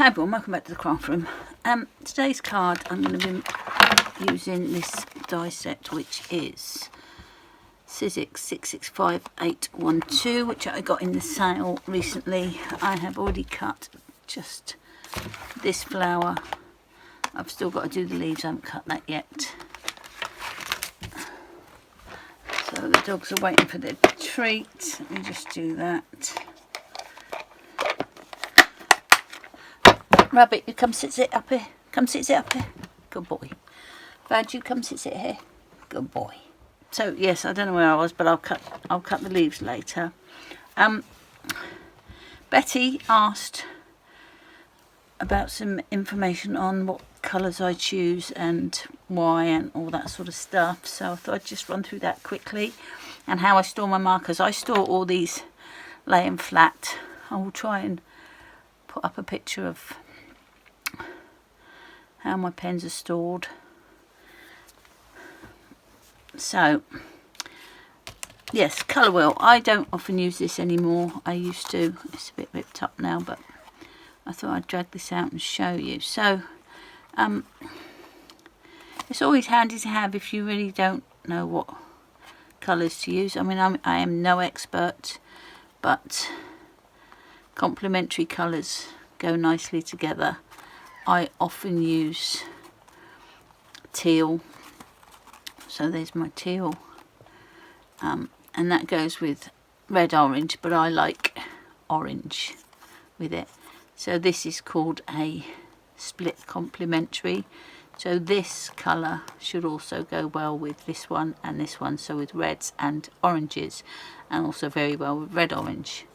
Hi everyone, welcome back to the craft room. Today's card I'm going to be using this die set, which is Sizzix 665812, which I got in the sale recently. I have already cut just this flower. I've still got to do the leaves, I haven't cut that yet. So the dogs are waiting for their treat. Let me just do that. Rabbit, you come sit up here. Come sit up here. Good boy. Bad, you come sit here. Good boy. So yes, I don't know where I was, but I'll cut the leaves later. Betty asked about some information on what colours I choose and why and all that sort of stuff. So I thought I'd just run through that quickly, and how I store my markers. I store all these laying flat. I will try and put up a picture of how my pens are stored. So yes, colour wheel. I don't often use this anymore. I used to. It's a bit ripped up now, but I thought I'd drag this out and show you. So it's always handy to have if you really don't know what colours to use. I mean, I am no expert, but complementary colours go nicely together. I often use teal, so there's my teal, and that goes with red orange, but I like orange with it. So this is called a split complementary, so this colour should also go well with this one and this one, so with reds and oranges, and also very well with red orange.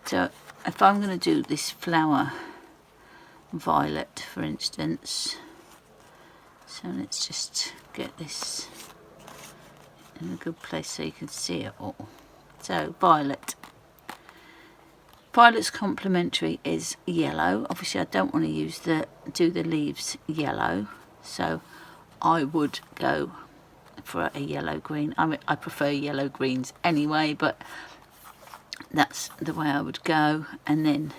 So if I'm going to do this flower violet, for instance, so let's just get this in a good place so you can see it all. So violet's complementary is yellow. Obviously I don't want to do the leaves yellow, so I would go for a yellow green. I mean, I prefer yellow greens anyway, but that's the way I would go. And then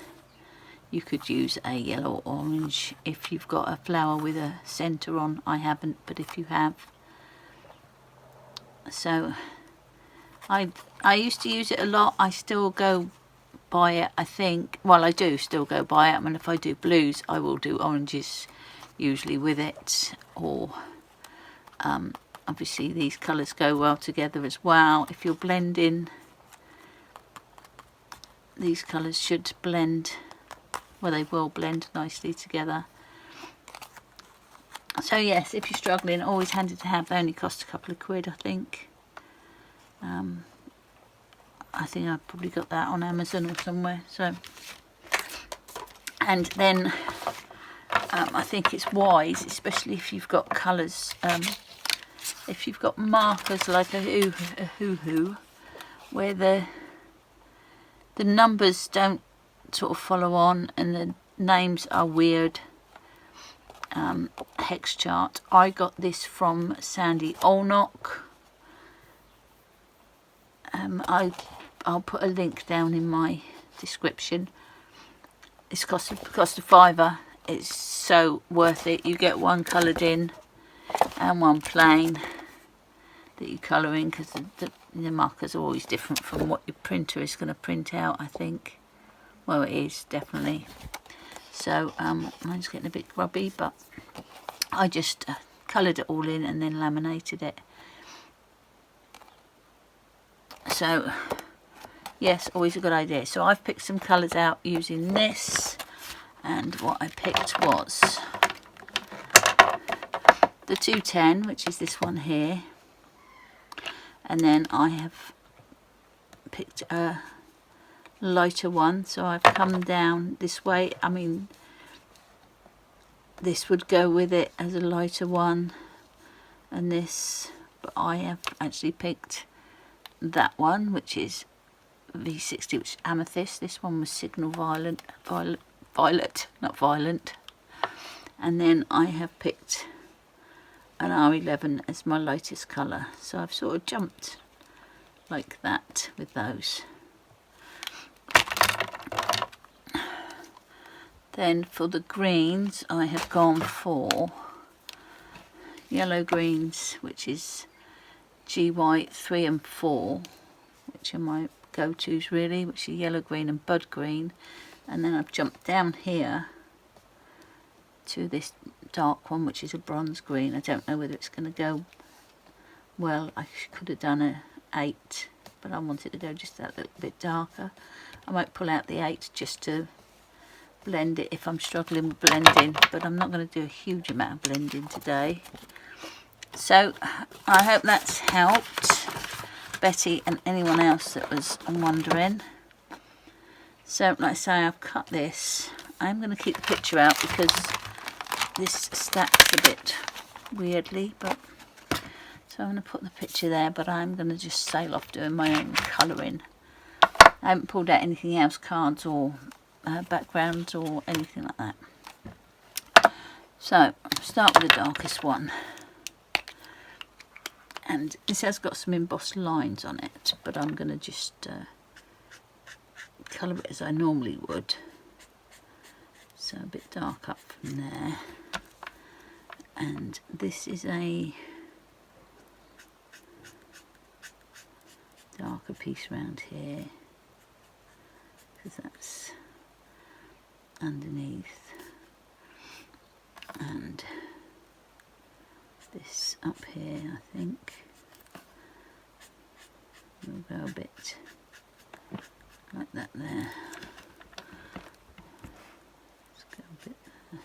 you could use a yellow or orange if you've got a flower with a centre on. I haven't, but if you have. So I used to use it a lot. I still go by it, I think. Well, I do still go by it. I mean, if I do blues, I will do oranges usually with it, or obviously these colours go well together as well. If you're blending, these colours should blend. Well, they will blend nicely together. So yes, if you're struggling, always handy to have. They only cost a couple of quid, I think. I think I've probably got that on Amazon or somewhere. So, and then I think it's wise, especially if you've got colours, if you've got markers like a Ohuhu, where the numbers don't sort of follow on and the names are weird. Hex chart. I got this from Sandy Olnock. I'll put a link down in my description. It's cost a £5. It's so worth it. You get one coloured in and one plain that you colour in, because the markers are always different from what your printer is going to print out, I think. Well, it is, definitely. So mine's getting a bit grubby, but I just coloured it all in and then laminated it. So yes, always a good idea. So I've picked some colours out using this, and what I picked was the 210, which is this one here, and then I have picked a lighter one, so I've come down this way. I mean, this would go with it as a lighter one, and this, but I have actually picked that one, which is V60, which is amethyst. This one was signal violet, not violent. And then I have picked an R11 as my lightest colour, so I've sort of jumped like that with those. Then for the greens, I have gone for yellow greens, which is GY 3 and 4, which are my go-tos really, which are yellow green and bud green. And then I've jumped down here to this dark one, which is a bronze green. I don't know whether it's going to go well. I could have done a 8, but I wanted to go just that little bit darker. I might pull out the 8 just to blend it if I'm struggling with blending, but I'm not going to do a huge amount of blending today. So I hope that's helped Betty and anyone else that was wondering. So like I say, I've cut this. I'm going to keep the picture out because this stacks a bit weirdly, but so I'm going to put the picture there, but I'm going to just sail off doing my own colouring. I haven't pulled out anything else, cards or backgrounds or anything like that. So start with the darkest one, and this has got some embossed lines on it, but I'm going to just colour it as I normally would. So a bit dark up from there, and this is a darker piece around here because that's underneath, and this up here I think will go a bit like that there. Let's go a bit there.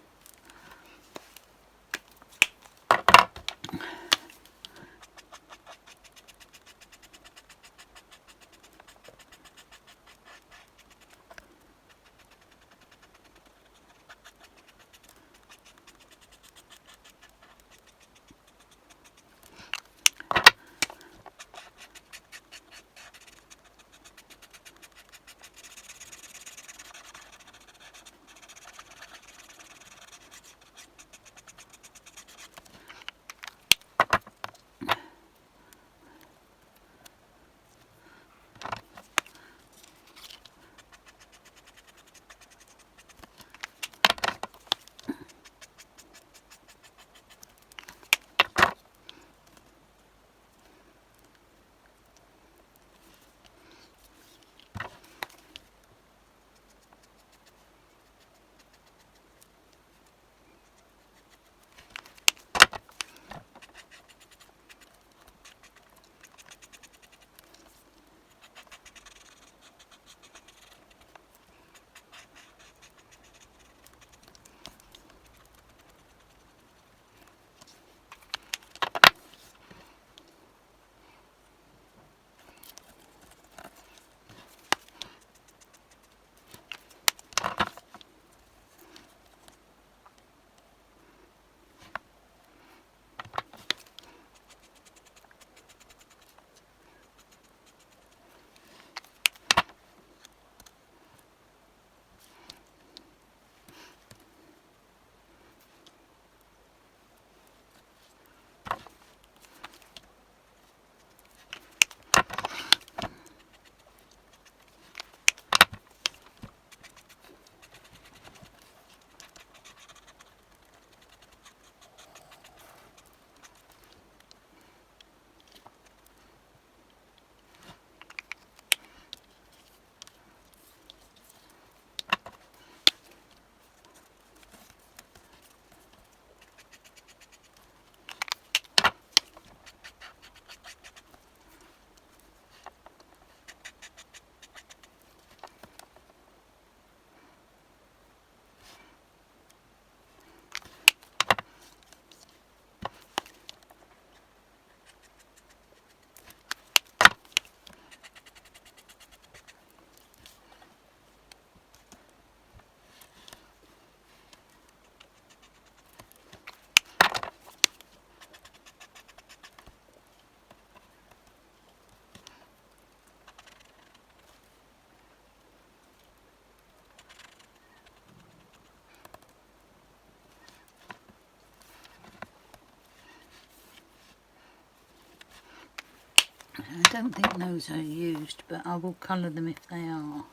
I don't think those are used, but I will colour them if they are.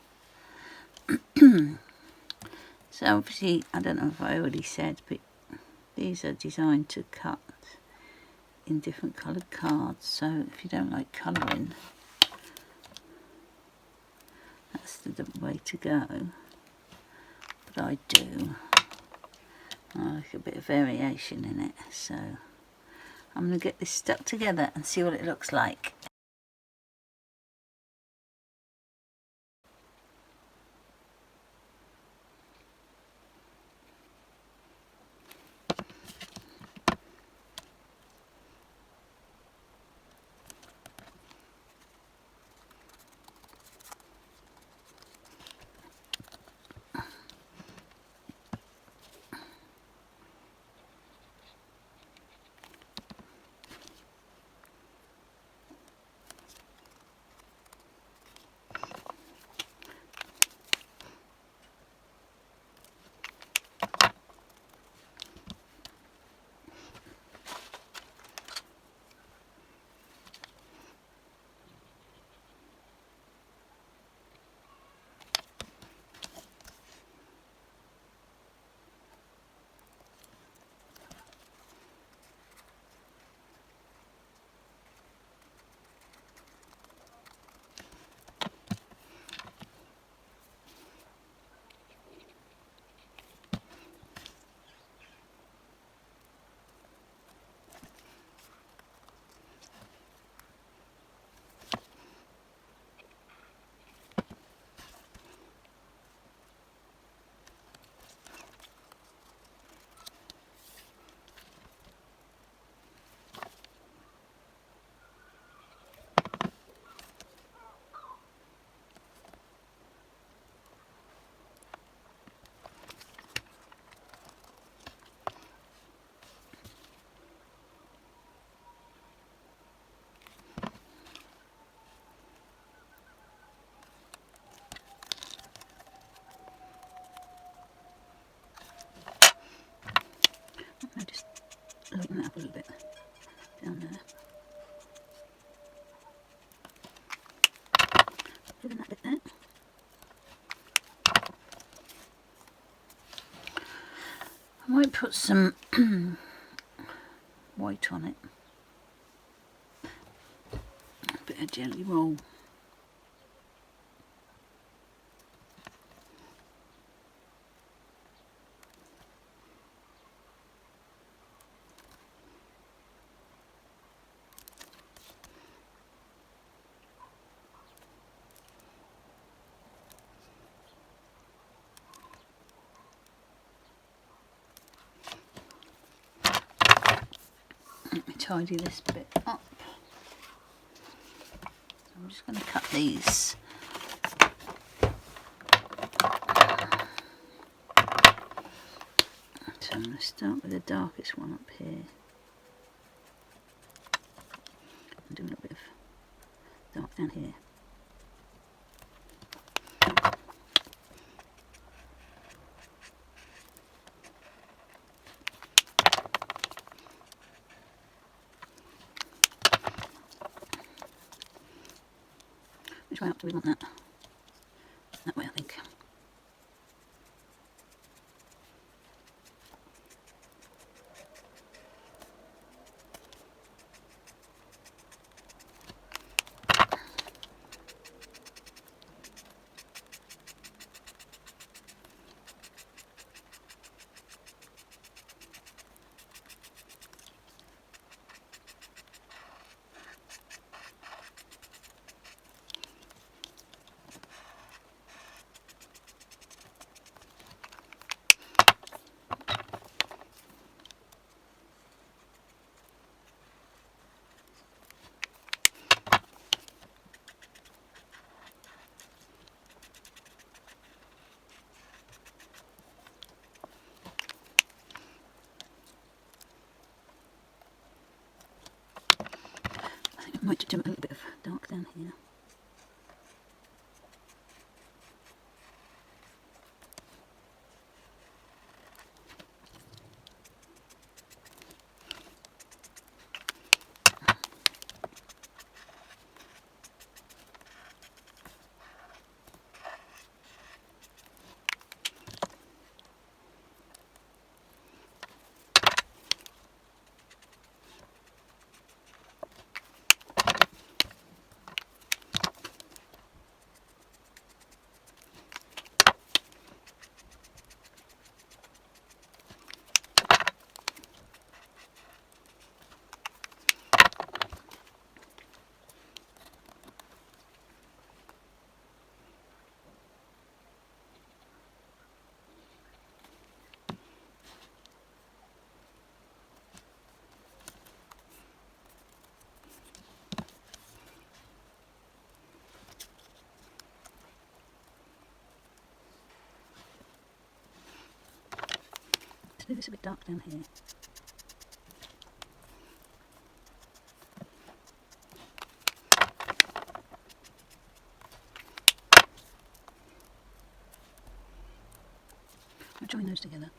So obviously, I don't know if I already said, but these are designed to cut in different coloured cards. So if you don't like colouring, that's the way to go. But I do. I like a bit of variation in it. So I'm going to get this stuck together and see what it looks like. I just open that up a little bit down there. Put in that bit there. I might put some white on it. A bit of jelly roll. Let me tidy this bit up. So I'm just going to cut these. So I'm going to start with the darkest one up here. And do a little bit of dark down here. Which way up do we want that? That way, I think. I might do a little bit of dark down here. Maybe it's a bit dark down here. I'll join those together.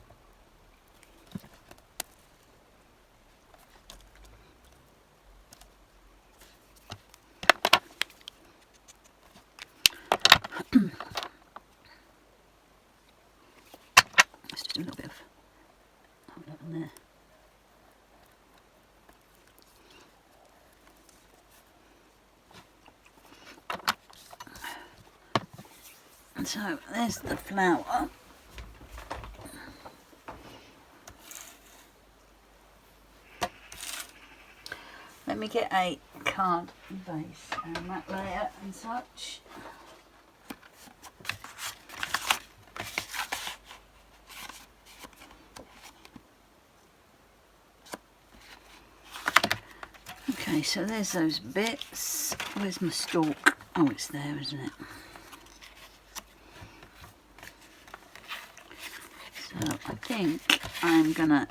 Let's just do a little bit of outlet on there. And so there's the flower. Let me get a card base and matte layer and such. Okay, so there's those bits. Where's my stalk? Oh, it's there, isn't it? So I think I'm gonna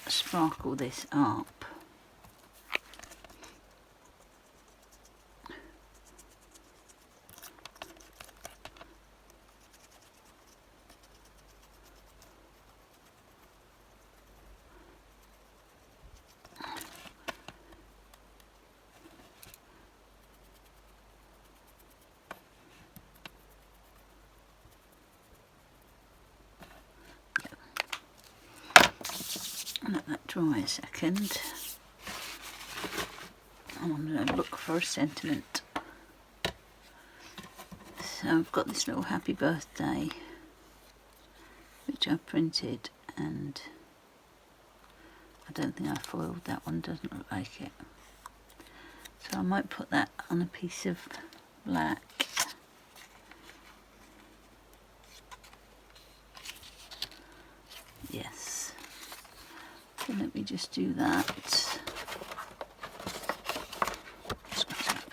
sparkle this up. Let that dry a second. I'm going to look for a sentiment. So I've got this little happy birthday which I printed, and I don't think I foiled that one, doesn't look like it. So I might put that on a piece of black. Yes. So let me just do that. Scratch up.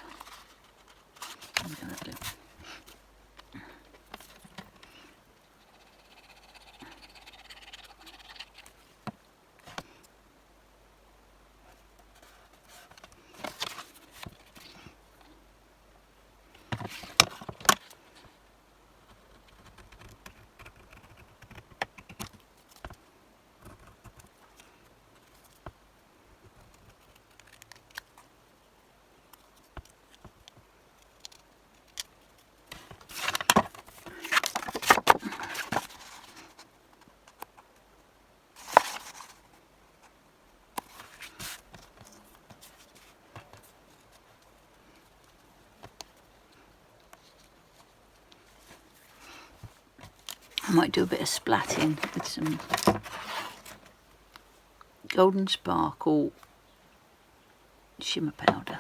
I'm going to do. I might do a bit of splatting with some Golden Sparkle shimmer powder,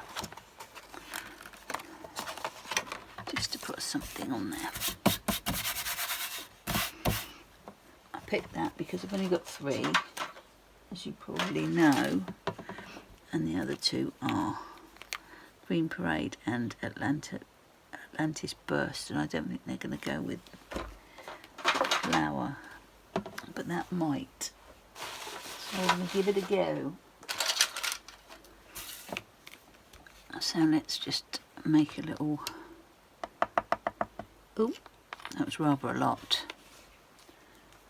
just to put something on there. I picked that because I've only got 3, as you probably know, and the other 2 are Green Parade and Atlantis Burst, and I don't think they're going to go with flower, but that might. So I'm going to give it a go. So let's just make a little. Oh, that was rather a lot.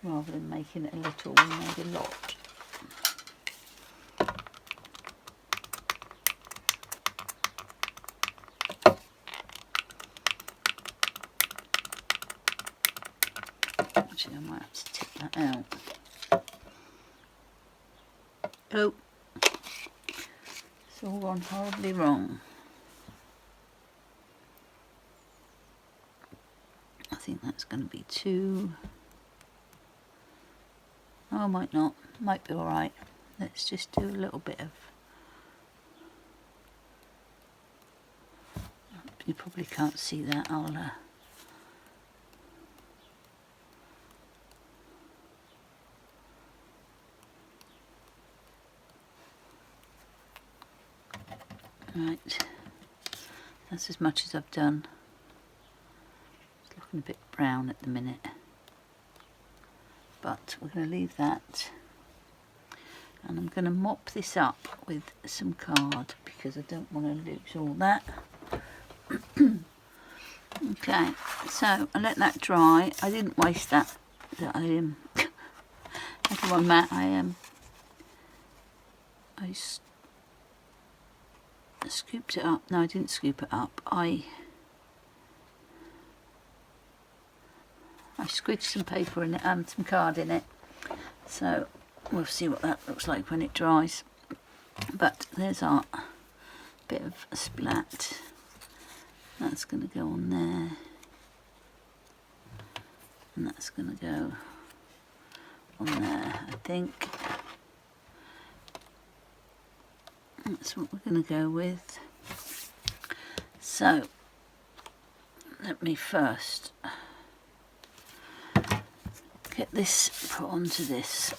Rather than making it a little, we made a lot. Actually, I might have to tip that out. Oh, it's all gone horribly wrong. I think that's going to be too. Oh, might not. Might be alright. Let's just do a little bit of. You probably can't see that. I'll. Right, that's as much as I've done. It's looking a bit brown at the minute. but we're going to leave that. And I'm going to mop this up with some card because I don't want to lose all that. Okay, so I let that dry. I didn't waste that. I had one mat. I scooped it up. No, I didn't scoop it up. I squidged some paper in it and some card in it. So we'll see what that looks like when it dries. But there's our bit of a splat. That's going to go on there. And that's going to go on there, I think. That's what we're going to go with. So, let me first get this put onto this.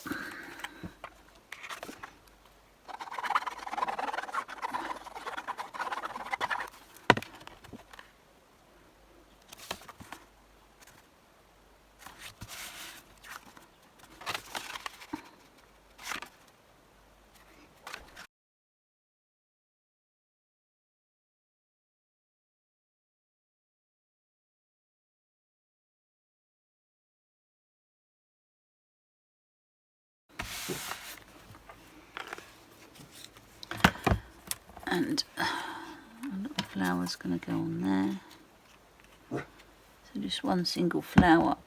And a little flower's going to go on there. So just one single flower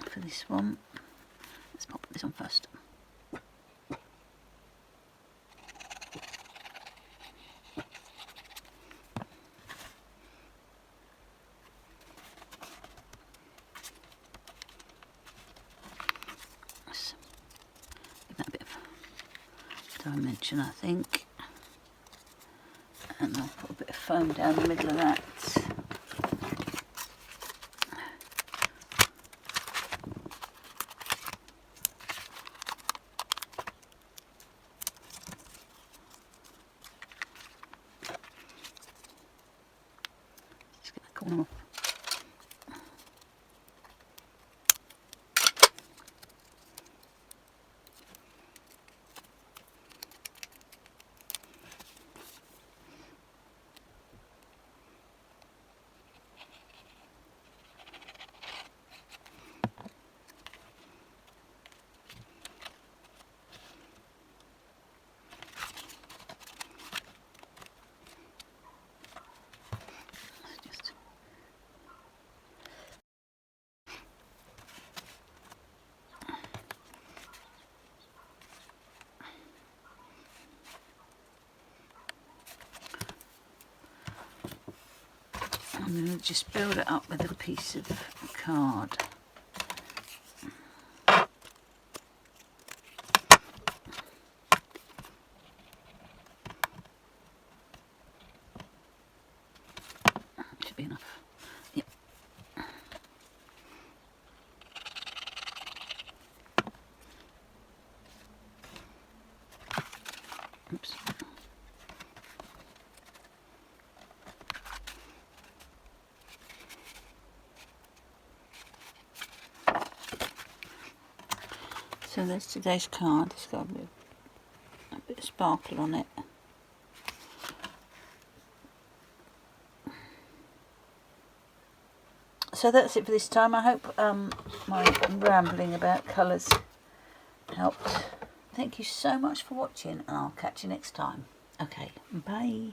for this one. Let's pop this on first. Give that a bit of dimension, I think. And I'll put a bit of foam down the middle of that. Just get the corner off. I'm going to just build it up with a piece of card. Should be enough. Yep. Oops. So there's today's card. It's got a bit of sparkle on it. So that's it for this time. I hope my rambling about colours helped. Thank you so much for watching, and I'll catch you next time. Okay, bye.